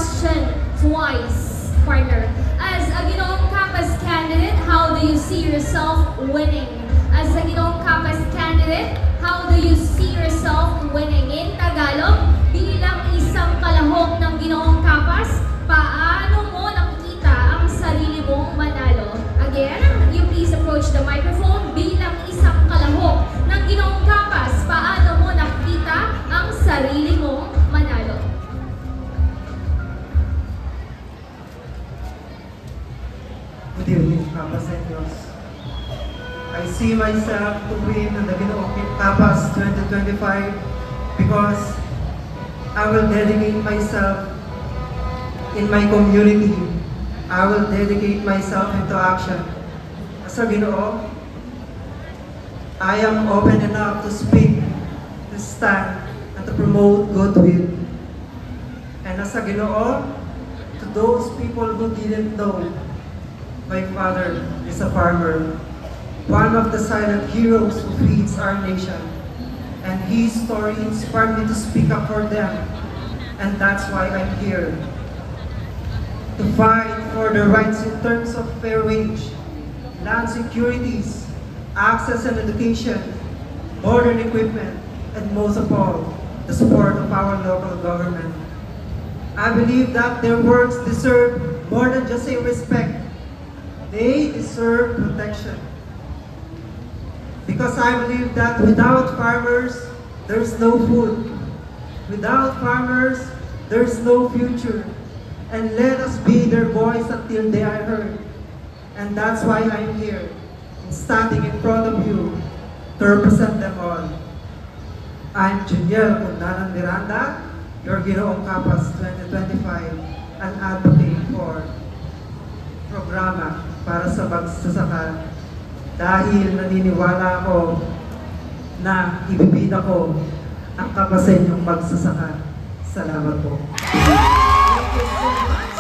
question twice, partner. As a Ginoong Capas candidate, how do you see yourself winning? As a Ginoong Capas candidate, how do you see yourself winning? In Tagalog, bilang isang kalahok ng Ginoong Capas, paano mo nakikita ang sarili mong manalo? Again, you please approach the microphone. Bilang isang kalahok ng Ginoong Capas, paano mo nakikita ang sarili mong manalo? Good evening, Capaseños. I see myself to win the Ginoong Capas 2025 because I will dedicate myself in my community. I will dedicate myself into action. As a Ginoo, I am open enough to speak, to stand, and to promote goodwill. And as a Ginoo, to those people who didn't know, my father is a farmer, one of the silent heroes who feeds our nation. And his story inspired me to speak up for them. And that's why I'm here. To fight for the rights in terms of fair wage, land securities, access and education, modern equipment, and most of all, the support of our local government. I believe that their works deserve more than just a respect. They deserve protection. Because I believe that without farmers, there's no food. Without farmers, there's no future. And let us be their voice until they are heard. And that's why I'm here, standing in front of you to represent them all. I'm Juniel Pundanan Miranda, your Ginoong Capas 2025, an advocate for programa para sa magsasaka dahil naniniwala ako na ibibida ko ang Capaseñong magsasaka. Salamat po. Thank you so much.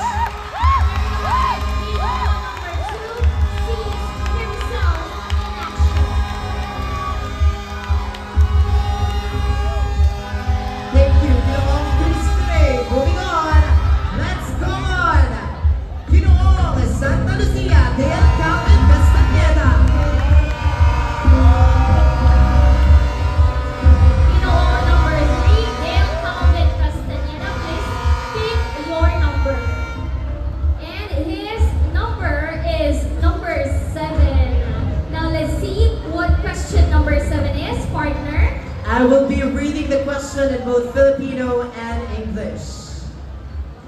Thank you, Ginoong Crispre. Moving on, let's go on. Ginoong Santa Lucia del Carmen Castañeda. Ginoong number 3, Dale Calvin Castañeda, please pick your number. And his number is number 7. Now let's see what question number 7 is, partner. I will be reading the question in both Filipino and English.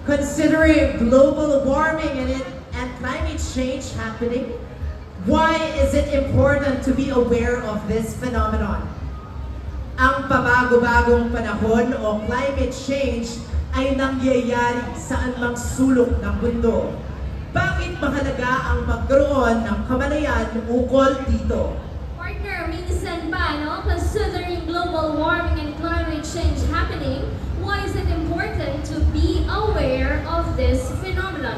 Considering global warming and climate change happening, why is it important to be aware of this phenomenon? Ang pabago-bagong panahon o climate change ay nangyayari saan mang sulok ng mundo. Bakit mahalaga ang magkaroon ng kamalayan ukol dito? Partner, minsan ba, no? Considering global warming and climate change happening, why is it important to be aware of this phenomenon?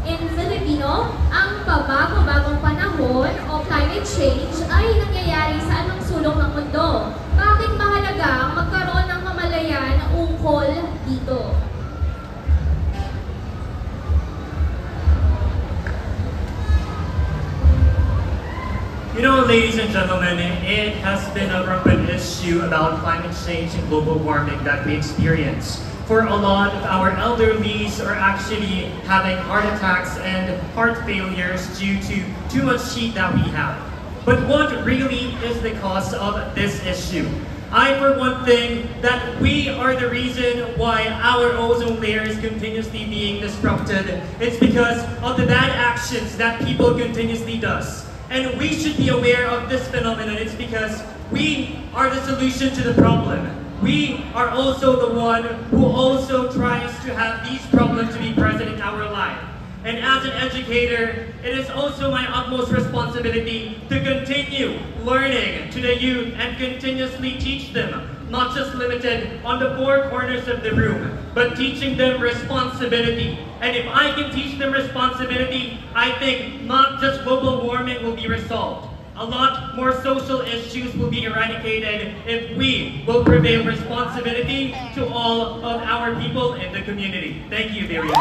In Filipino, ang pabago-bagong panahon o climate change ay nangyayari sa anong sulok ng mundo. Bakit mahalaga ang magkaroon ng kamalayan ukol dito? You know, ladies and gentlemen, it has been a rampant issue about climate change and global warming that we experience. For a lot of our elderlies are actually having heart attacks and heart failures due to too much heat that we have. But what really is the cause of this issue? I, for one, think that we are the reason why our ozone layer is continuously being disrupted. It's because of the bad actions that people continuously does. And we should be aware of this phenomenon. It's because we are the solution to the problem. We are also the one who also tries to have these problems to be present in our life. And as an educator, it is also my utmost responsibility to continue learning to the youth and continuously teach them, not just limited on the four corners of the room, but teaching them responsibility. And if I can teach them responsibility, I think not just global warming will be resolved. A lot more social issues will be eradicated if we will prevail responsibility to all of our people in the community. Thank you very much.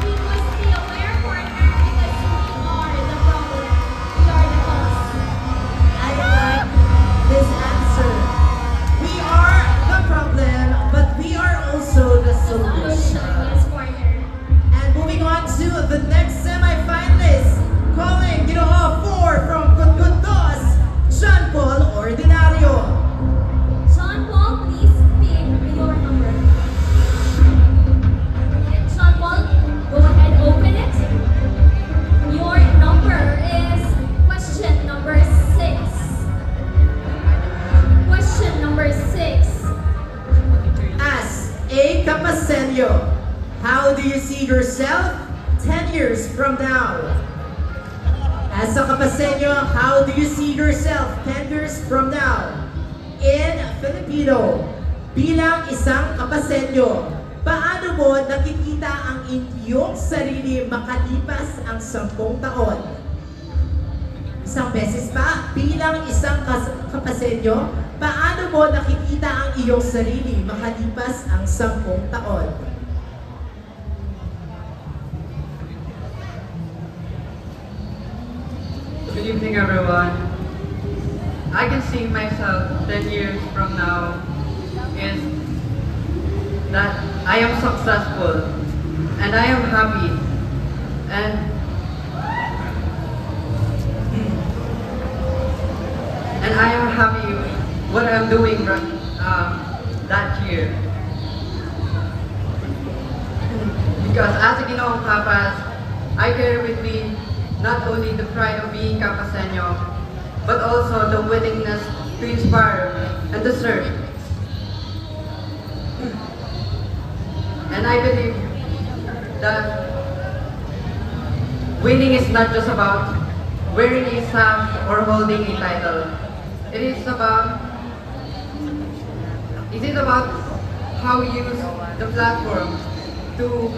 We must be aware, partner, because we are the problem. We are the cause. I like this answer. We are the problem, but we are also the Solution, solution. yes, partner. And moving on to the next semi-finalist, calling four from Conjuntos, Jean Paul Ordinario. John Paul, please pick your number. John Paul, go ahead, open it. Your number is question number 6. Question number 6. As a Capasenyo, how do you see yourself 10 years from now? As a Capasenyo, how do you see yourself 10 years from now? In Filipino, bilang isang Capasenyo, paano mo nakikita ang iyong sarili makalipas ang 10 taon? Isang beses pa, bilang isang Capasenyo, paano mo nakikita ang iyong sarili makalipas ang 10 taon? Good evening, everyone. I can see myself 10 years from now is that I am successful and I am happy and I am happy what I'm doing that year. Because as a Ginoong Kapas, I carry with me not only the pride of being Capasenyo, but also the willingness to inspire and to serve. And I believe that winning is not just about wearing a sash or holding a title. It is about how we use the platform to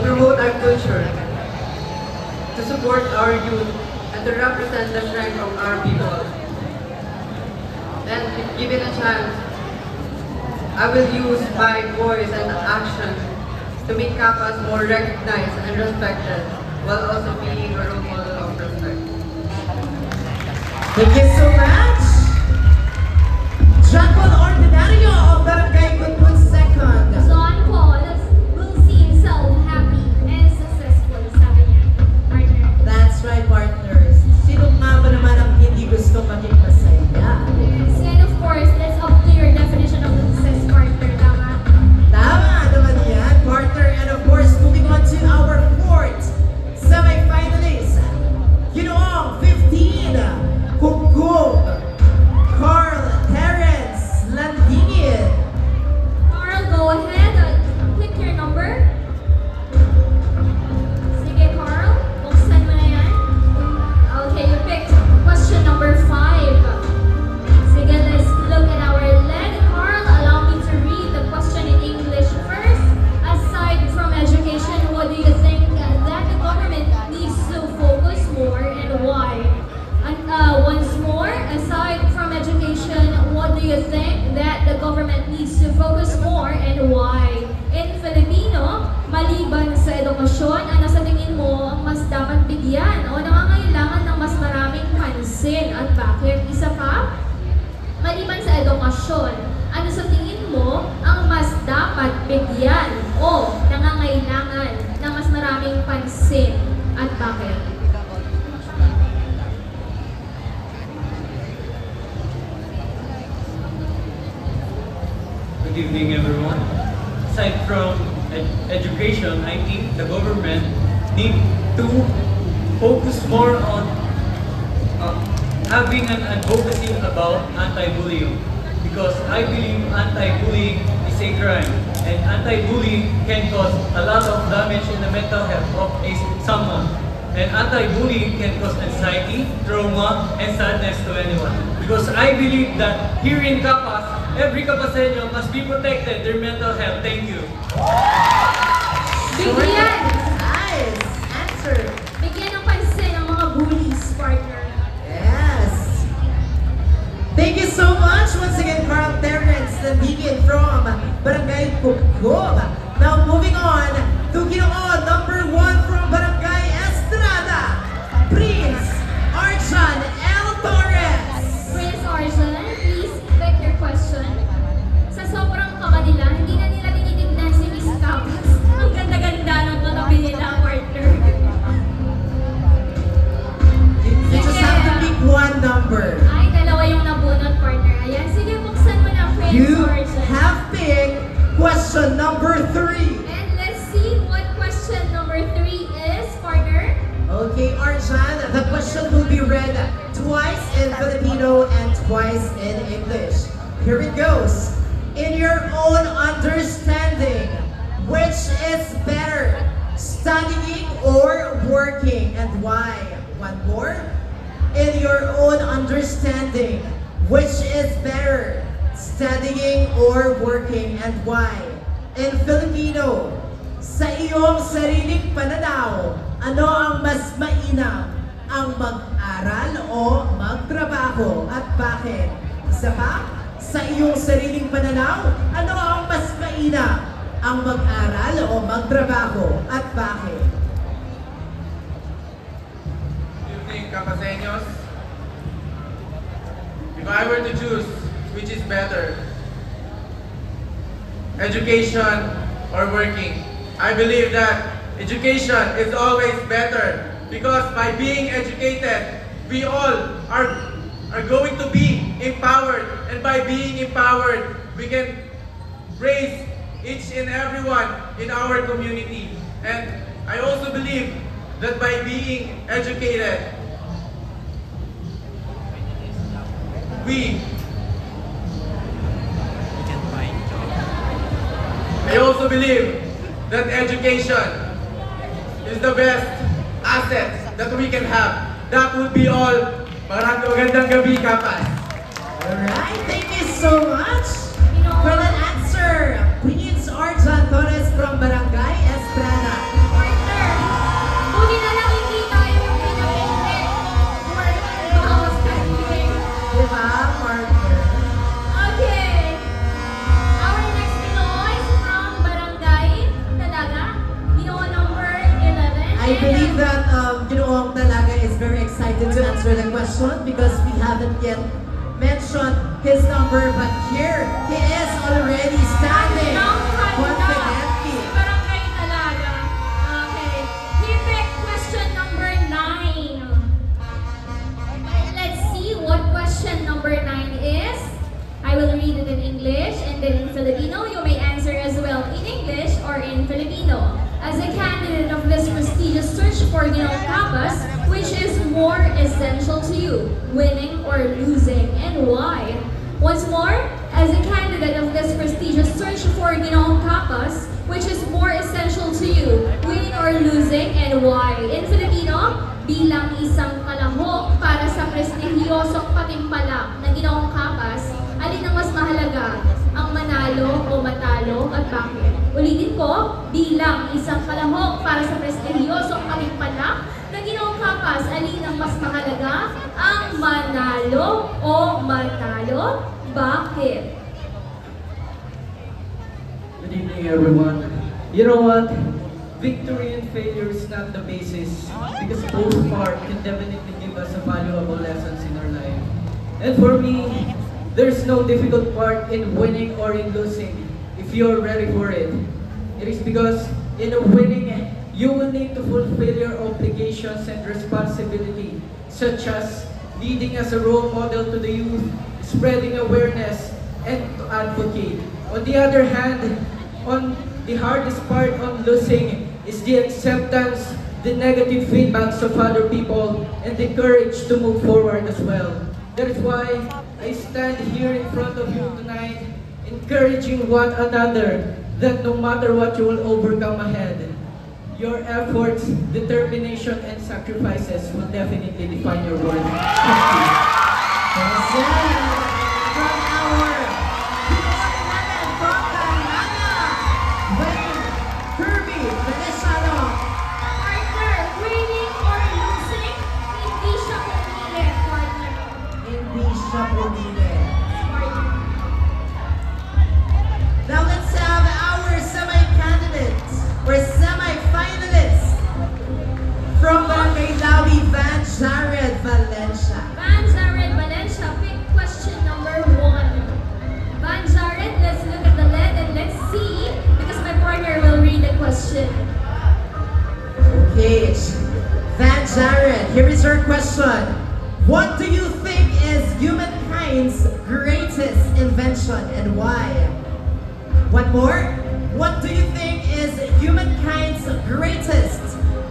promote our culture, to support our youth, and to represent the strength of our people. And if given a chance, I will use my voice and action to make Kapas more recognized and respected, while also being a role model of respect. Thank you so much! Jean Paul Ordinario of Barangay Kunpun Second. John Paul will see himself happy and successful, sabi niya. Partner. That's right, partners. Sino nga ba naman ang hindi gusto maging masaya? Yes, and of course, let's up to your definition of success, partner. Tama? Tama naman yan, partner. And of course, moving on to our fourth semi-finalist. Ginoong 15, Kugkog, Carl Terence Landingin. Carl, go ahead. Click your number. Sige, Carl. Buksan mo na yan. Okay, you picked question number 5. Sige, let's look at our lead. Carl, allow me to read the question in English first. Aside from education, what do you think that the government needs to focus more and why? And once more, aside from education, what do you think that the government needs to focus more and why? In Filipino, maliban sa edukasyon, ano sa tingin mo ang mas dapat bigyan o nangangailangan ng mas maraming pansin at bakit? Isa pa, maliban sa edukasyon, ano sa tingin mo ang mas dapat bigyan o nangangailangan ng mas maraming pansin at bakit? Good evening, everyone. Aside from education, I think the government need to focus more on having an advocacy about anti-bullying, because I believe anti-bullying is a crime, and anti-bullying can cause a lot of damage in the mental health of someone. and anti-bullying can cause anxiety, trauma, and sadness to anyone. Because I believe that here in Capas, every Capaseño must be protected their mental health. Thank you. Bigyan! Nice answer. Bigyan ng pansin ang mga bullies, partner. Yes. Thank you so much once again, Carl Terrence Nandigin from Barangay Pugkog. Now moving on to Ginoo number 1 from Barangay Estrada, Prince Archan L. Torres. Prince Arjun, please pick your question. Sa sobrang kaba nila, hindi na nila tinitignan si Miss Capas. Ang ganda-ganda ng katabi nila, partner. You just have to pick one number. Ay, dalawa yung nabunot, partner. Ayan, sige, buksan mo na, Prince You Arjun. have picked question number 3. And let's see what question number 3 is, partner. Okay, Arjan, the question will be read twice in Filipino and twice in English. Here it goes. In your own understanding, which is better, studying or working, and why? One more. In your own understanding, which is better, studying or working, and why? In Filipino, sa iyong sariling pananaw, ano ang mas mainam? Ang mag-aral o magtrabaho? At bakit? Isa pa, sa iyong sariling pananaw, ano ang mas mainam? Ang mag-aral o magtrabaho? At bakit? Good evening, Capaseños. If I were to choose which is better, education or working, I believe that education is always better because by being educated, we all are going to be empowered, and by being empowered, we can raise each and everyone in our community. And I also believe that by being educated, I also believe that education is the best asset that we can have. That would be all. Magandang gabi, Kapas. Alright, thank you so much for that answer. Prince Arjan Torres from Barangay Estrada. Partner, buti na lang hindi tayo yung pinapili. Partner, bawas tayo. Diba, partner? Okay. Our next Pinoy is from Barangay Talaga. Ginoo number 11. I believe that Ginoong Talaga is very excited to answer the question because we haven't yet mentioned his number, but here he is already standing confidently. Si Barangay Talaga. Okay. He picked question number 9. Let's see what question number 9 is. I will read it in English and then in Filipino. You may answer as well in English or in Filipino. As a candidate of this prestigious search for Ginoong Capas, which is more essential to you, winning or losing, and why? Once more, as a candidate of this prestigious search for Ginoong Capas, which is more essential to you, winning or losing, and why? In Filipino, bilang isang kalahok para sa prestigyosong patimpalak ng Ginoong Capas, alin ang mas mahalaga? Ang manalo o matalo at bakit? Ulitin ko, bilang isang kalahok para sa prestigyosong patimpalak ng Ginoong Capas, alin ang mas mahalaga? Ang manalo o matalo? Bakit? Good evening, everyone. You know what? Victory and failure is not the basis because both parts can definitely give us a valuable lessons in our life. And for me, there's no difficult part in winning or in losing if you're ready for it. It is because in a winning, you will need to fulfill your obligations and responsibility, such as leading as a role model to the youth, spreading awareness, and to advocate. On the other hand, on the hardest part on losing is the acceptance, the negative feedbacks of other people, and the courage to move forward as well. That is why I stand here in front of you tonight, encouraging one another that no matter what, you will overcome ahead. Your efforts, determination, and sacrifices will definitely define your worth. Present from our P11 from Canada, Wayne Kirby Venezano. Partner, winning or losing, hindi siya pumili, partner. Hindi siya pumili. Partner. Now let's have our semi-candidates or semi-finalists from Barangay Lawi, Van Jared Valencia. Van Zared Valencia, pick question number 1. Van Zared, let's look at the lead and let's see, because my partner will read the question. Okay, Van Jared, here is your question. What do you think is humankind's greatest invention and why? One more. What do you think is humankind's greatest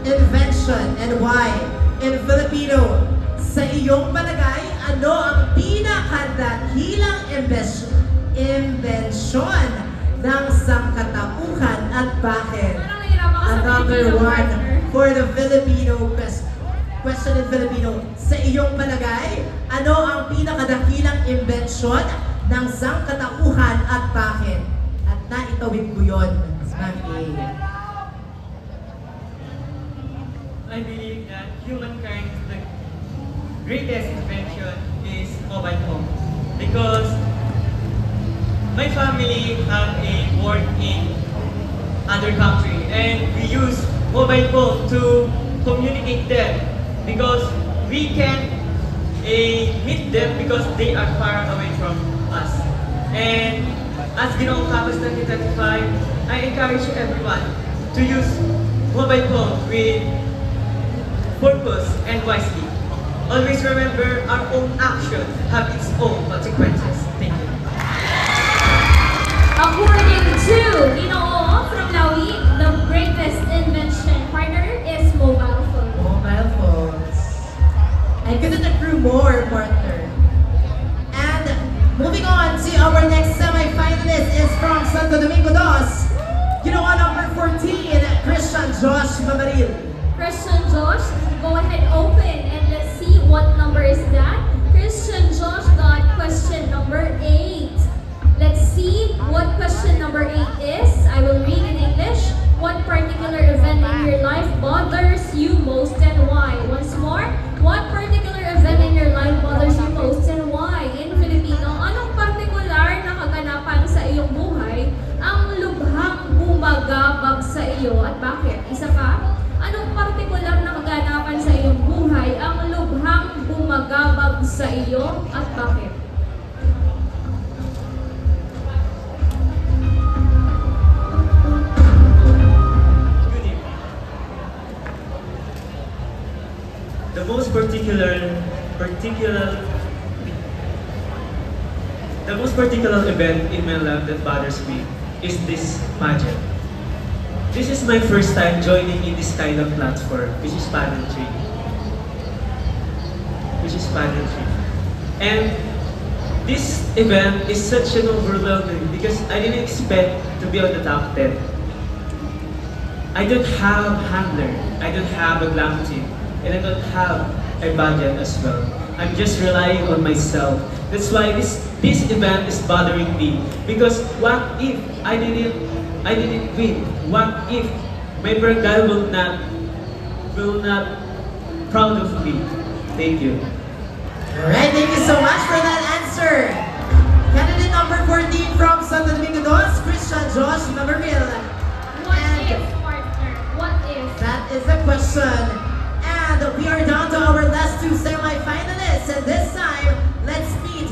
invention and why? In Filipino, sa iyong palagay, ano ang pinakadakilang imbensyon ng sangkatauhan at bakit? Parang nahirapan ka sa Another Filipino, one partner. for the Filipino question in Filipino. Sa iyong palagay, ano ang pinakadakilang imbensyon ng sangkatauhan at bakit? At naitawid ko yun, Ma'am A. I believe that humankind's the greatest invention is mobile phone because my family have a work in other country and we use mobile phone to communicate them because we can meet them because they are far away from us. And as Ginoong Campus 2025, I encourage everyone to use mobile phone with purpose and wisely. Always remember our own actions have its own consequences. Thank you. According to Ginoo from Lawi, the greatest invention, partner, is mobile phone. Mobile phones. I couldn't agree more, partner. And moving on to our next semi-finalist is from Santo Domingo Dos. Ginawa number 14, Christian Josh Mamaril. Christian Josh, go ahead, open, and let's see what number is that. Christian Josh got question number 8. Let's see what question number 8 is. I will read in English. What particular event in your life bothers you most and why? Once more, what particular event in your life bothers you most and why? In Filipino, anong partikular na kaganapan sa iyong buhay ang lubhang bumagabag sa iyo at bakit? Isa pa, anong partikular na kaganapan sa iyong buhay ang lubhang bumagabag sa iyo at bakit? Good evening. The most particular event in my life that bothers me is this pageant. This is my first time joining in this kind of platform, which is pageantry. And this event is such an overwhelming because I didn't expect to be on the top 10. I don't have handler, I don't have a glam team, and I don't have a budget as well. I'm just relying on myself. That's why this event is bothering me because what if I didn't win? What if my barangay will not proud of me? Thank you. Alright, thank you so much for that answer. Candidate number 14 from Santo Domingo Dos, Christian Josh Mamaril. What And if, partner? What if? that is the question. And we are down to our last two semi-finalists. And this time, let's meet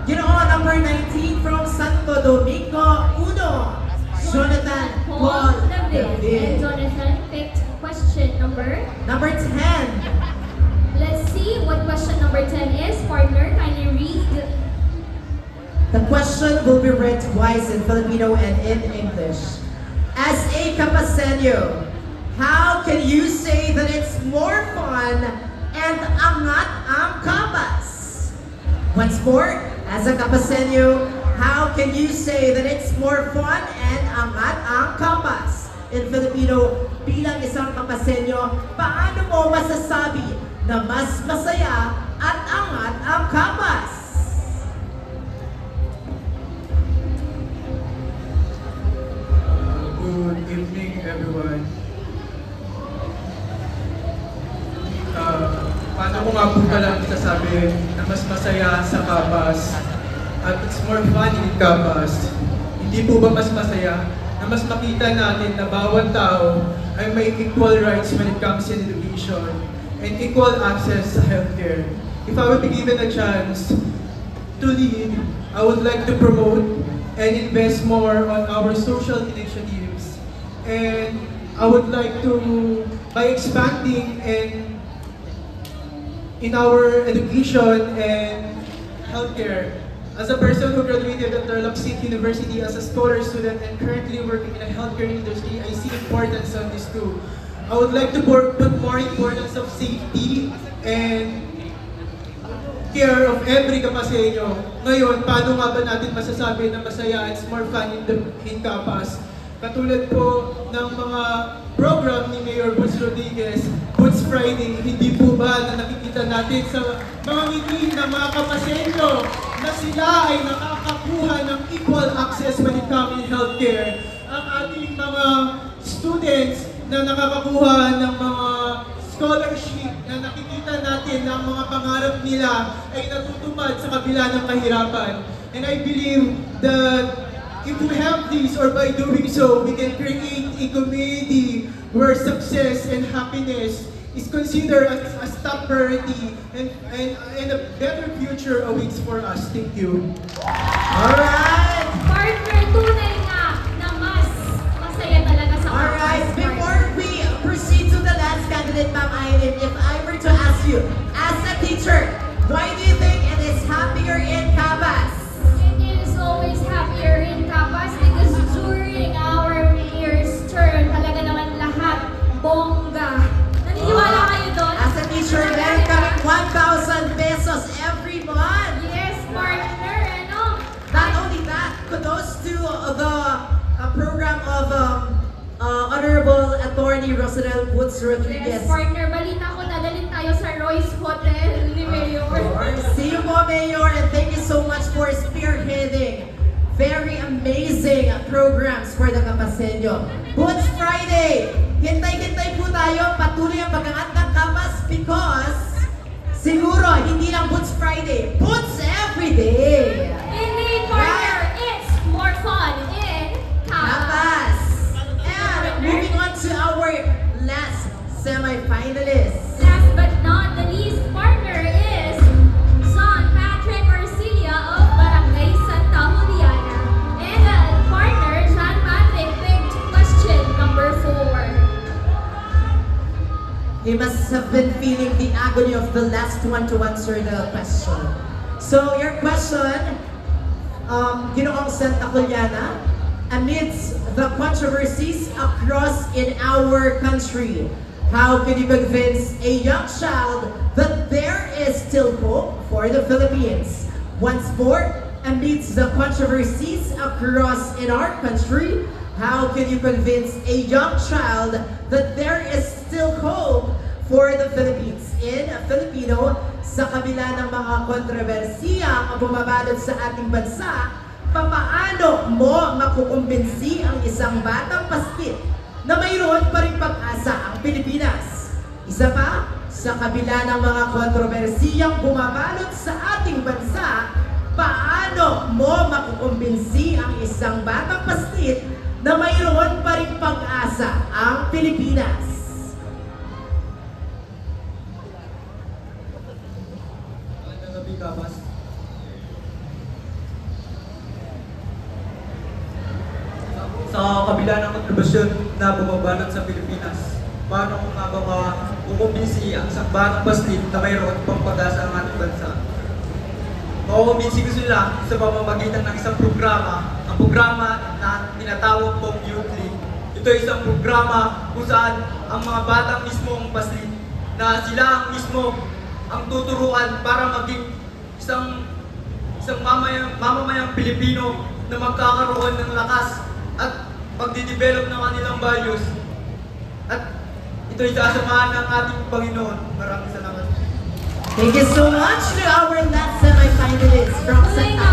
Ginoong number 19 from Santo Domingo Uno, Jonathan Paul David. And David. Jonathan picked question number. Number 10. Let's see what question number 10 is. Partner, kindly read. The question will be read twice in Filipino and in English. As a Capasenyo, how can you say that it's more fun and angat ang kapas? Once more, as a Capasenyo, how can you say that it's more fun and angat ang kapas? in Filipino, bilang isang Kapasenyo, paano mo masasabi na mas masaya at angat ang Kapas? Good evening, everyone. Paano ko nga po palang sasabi na mas masaya sa Kapas at it's more fun in Kapas? Hindi po ba mas masaya na mas makita natin na bawat tao ay may equal rights when it comes in education and equal access sa healthcare? If I would be given a chance to lead, I would like to promote and invest more on our social initiatives. And I would like to, by expanding in our education and healthcare, as a person who graduated at Tarlac State University as a scholar student and currently working in the healthcare industry, I see importance on this too. I would like to put more importance of safety and care of every Kapasenyo. Ngayon, paano nga ba natin masasabi na masaya, it's more fun in Kapas? Katulad po ng mga program ni Mayor Butch Rodriguez, Butch Friday, hindi po ba na nakikita natin sa mga ngiti ng mga Kapasenyo na sila ay nakakakuha ng equal access when it comes in healthcare. Ang ating mga students na nakakakuha ng mga scholarship na nakikita natin na ang mga pangarap nila ay natutupad sa kabila ng kahirapan. And I believe that if we have this, or by doing so, we can create a community where success and happiness is considered as top priority and a better future awaits for us. Thank you. Alright! Partner, tunay nga na mas masaya talaga sa Alright, Kapas, before we proceed to the last candidate, Ma'am Aileen, if I were to ask you, as a teacher, why do you think it is happier in Kapas? It is always happier in Kapas because during our mayor's term, talaga naman lahat bongga. Naniniwala kayo doon? As a teacher, meron kaming 1,000 pesos every month. Yes, partner, ano? Not only that, kudos to the program of Honorable Attorney Rosanel Woods Rodriguez. Yes, partner, balita ko dadalhin tayo sa Royce Hotel ni Mayor. See you po, Mayor, and thank you so much for spearheading very amazing programs for the Kapasenyo. Boots Friday! Hintay-hintay po tayo, patuloy ang pag-angat ng Kapas because siguro hindi lang Boots Friday, Boots every day! Indeed, partner, it's more fun in Kapas. Kapas! And moving on to our last semi-finalist. Last but not the least, partner is John Patrick Arcilia of Barangay Santa Juliana. And partner, John Patrick picked question number 4. He must have been feeling the agony of the last one to answer the question. So your question, Ginoong Santa Juliana, amidst the controversies across in our country, how can you convince a young child that there is still hope for the Philippines? Once more, amidst the controversies across in our country, how can you convince a young child that there is still hope for the Philippines? In Filipino, sa kabila ng mga kontrobersiya ang bumabalot sa ating bansa, papaano mo makukumbinsi ang isang batang pastit na mayroon pa rin pag-asa ang Pilipinas? Isa pa, sa kabila ng mga kontrobersiyang bumabalot sa ating bansa, paano mo makukumbinsi ang isang batang pastit na mayroon pa rin pag-asa ang Pilipinas? Kapas. Sa kabila ng kontrobersyon na bumabalot sa Pilipinas, paano ko nga ba makukumbinsi ang isang batang paslit na mayroon pang pag-asa ang ating bansa? Makukumbinsi ko sila sa pamamagitan ng isang programa, ang programa na tinatawag pong Youth League. Ito ay isang programa kung saan ang mga batang mismo ang paslit, na sila ang mismo ang tuturuan para maging isang mamamayang Pilipino na magkakaroon ng lakas at pagdidevelop ng kanilang values. At ito'y sasamahan ng ating Panginoon. Maraming salamat. Thank you so much to our last semi-finalists from Moving Santa